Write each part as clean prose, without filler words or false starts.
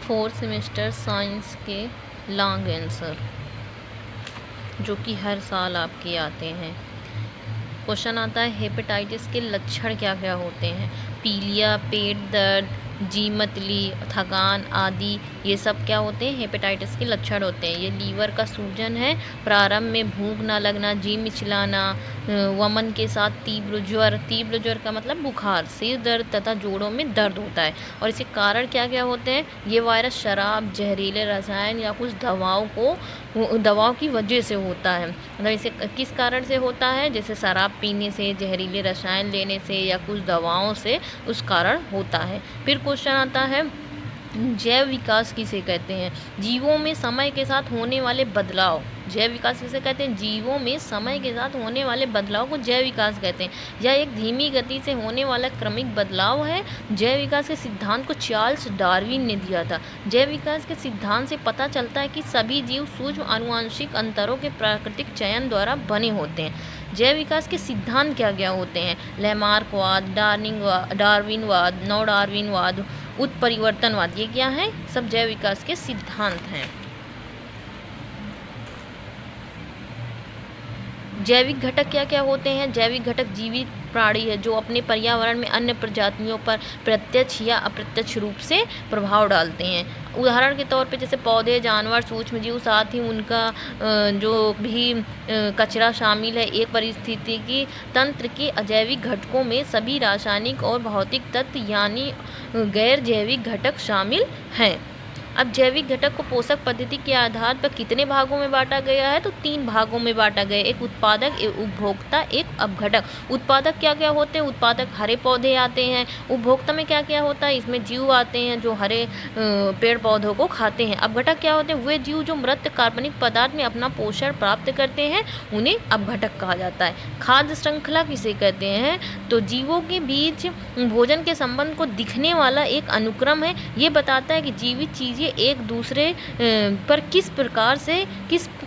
4th semester science के long answer जो कि हर साल आपके आते हैं। क्वेश्चन आता है हेपेटाइटिस के लक्षण क्या क्या होते हैं। पीलिया, पेट दर्द, जी मतली, थकान आदि ये सब क्या होते हैं, हेपेटाइटिस के लक्षण होते हैं। ये लीवर का सूजन है, प्रारंभ में भूख ना लगना, जी मिचलाना, वमन के साथ तीव्र ज्वर का मतलब बुखार, सिर दर्द तथा जोड़ों में दर्द होता है। और इसके कारण क्या क्या होते हैं, ये वायरस शराब, जहरीले रसायन या कुछ दवाओं की वजह से होता है। मतलब इसे किस कारण से होता है, जैसे शराब पीने से, जहरीले रसायन लेने से या कुछ दवाओं से उस कारण होता है। फिर क्वेश्चन आता है जैव विकास किसे कहते हैं। जीवों में समय के साथ होने वाले बदलाव, जैव विकास किसे कहते हैं, जीवों में समय के साथ होने वाले बदलाव को जैव विकास कहते हैं। यह एक धीमी गति से होने वाला क्रमिक बदलाव है। जैव विकास के सिद्धांत को चार्ल्स डार्विन ने दिया था। जैव विकास के सिद्धांत से पता चलता है कि सभी जीव सूक्ष्म आनुवंशिक अंतरों के प्राकृतिक चयन द्वारा बने होते हैं। जैव विकास के सिद्धांत क्या क्या होते हैं, लैमार्कवाद, डार्विनवाद, नव डार्विनवाद, उत्परिवर्तनवाद, ये क्या है, सब जैव विकास के सिद्धांत हैं। जैविक घटक क्या क्या होते हैं। जैविक घटक जीवित प्राणी है जो अपने पर्यावरण में अन्य प्रजातियों पर प्रत्यक्ष या अप्रत्यक्ष रूप से प्रभाव डालते हैं। उदाहरण के तौर पे जैसे पौधे, जानवर, सूक्ष्मजीव, साथ ही उनका जो भी कचरा शामिल है। एक पारिस्थितिकी तंत्र के अजैविक घटकों में सभी रासायनिक और भौतिक तत्व यानी गैर जैविक घटक शामिल हैं। अब जैविक घटक को पोषक पद्धति के आधार पर कितने भागों में बांटा गया है, तो 3 भागों में बांटा गया। एक उत्पादक, एक उपभोक्ता, एक अपघटक। उत्पादक क्या क्या होते हैं, उत्पादक हरे पौधे आते हैं। उपभोक्ता में क्या क्या होता है, इसमें जीव आते हैं जो हरे पेड़ पौधों को खाते हैं। अपघटक क्या होते हैं, वे जीव जो मृत कार्बनिक पदार्थ में अपना पोषण प्राप्त करते हैं, उन्हें अपघटक कहा जाता है। खाद्य श्रृंखला किसे कहते हैं, तो जीवों के बीच भोजन के संबंध को दिखने वाला एक अनुक्रम है। ये बताता है कि जीवित चीज़ें एक दूसरे पर किस प्रकार से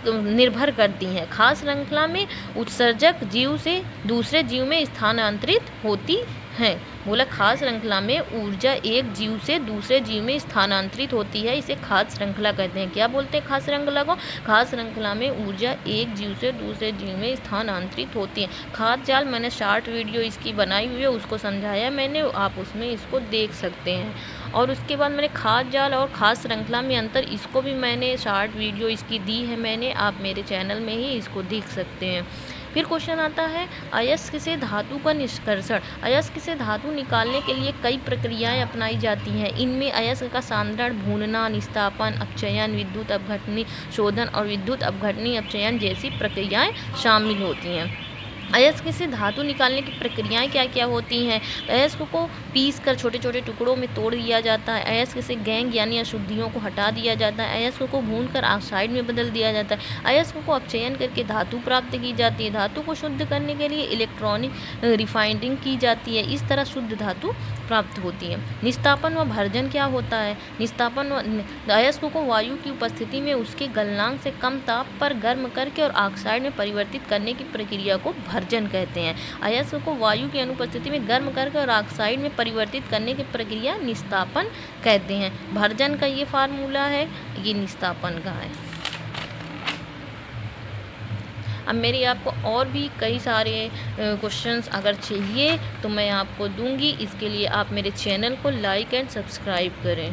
निर्भर करती हैं। खाद्य श्रृंखला में उत्सर्जक जीव से दूसरे जीव में स्थानांतरित होती हैं। बोला खाद्य श्रृंखला में ऊर्जा एक जीव से दूसरे जीव में स्थानांतरित होती है, इसे खाद्य श्रृंखला कहते हैं। क्या बोलते हैं खाद्य श्रृंखला को, खाद्य श्रृंखला में ऊर्जा एक जीव से दूसरे जीव में स्थानांतरित होती है। खाद्य जाल मैंने शॉर्ट वीडियो इसकी बनाई हुई है, उसको समझाया मैंने, आप उसमें इसको देख सकते हैं। और उसके बाद मैंने खाद्य जाल और खाद्य श्रृंखला में अंतर, इसको भी मैंने शॉर्ट वीडियो इसकी दी है मैंने, आप मेरे चैनल में ही इसको देख सकते हैं। फिर क्वेश्चन आता है अयस्क से धातु का निष्कर्षण। अयस्क से धातु निकालने के लिए कई प्रक्रियाएं अपनाई जाती हैं। इनमें अयस्क का सांद्रण, भूनना, निस्तापन, अपचयन, विद्युत अपघटनी शोधन और विद्युत अपघटनी अपचयन जैसी प्रक्रियाएं शामिल होती हैं। अयस्क से धातु निकालने की प्रक्रियाएं क्या क्या होती हैं। अयस्क को पीस कर छोटे छोटे टुकड़ों में तोड़ दिया जाता है। अयस्क से गैंग यानी अशुद्धियों को हटा दिया जाता है। अयस्क को भूनकर ऑक्साइड में बदल दिया जाता है। अयस्क को अपचयन करके धातु प्राप्त की जाती है। धातु को शुद्ध करने के लिए इलेक्ट्रॉनिक रिफाइनिंग की जाती है। इस तरह शुद्ध धातु प्राप्त होती है। निस्तापन व भर्जन क्या होता है। निस्तापन अयस्क को वायु की उपस्थिति में उसके गलनांक से कम ताप पर गर्म करके और ऑक्साइड में परिवर्तित करने की प्रक्रिया को भर्जन कहते हैं। अयस्क को वायु की अनुपस्थिति में गर्म करके और ऑक्साइड में परिवर्तित करने की प्रक्रिया निस्तापन कहते हैं। भर्जन का ये फार्मूला है, ये निस्तापन का है। अब मेरी आपको और भी कई सारे क्वेश्चंस अगर चाहिए तो मैं आपको दूंगी। इसके लिए आप मेरे चैनल को लाइक एंड सब्सक्राइब करें।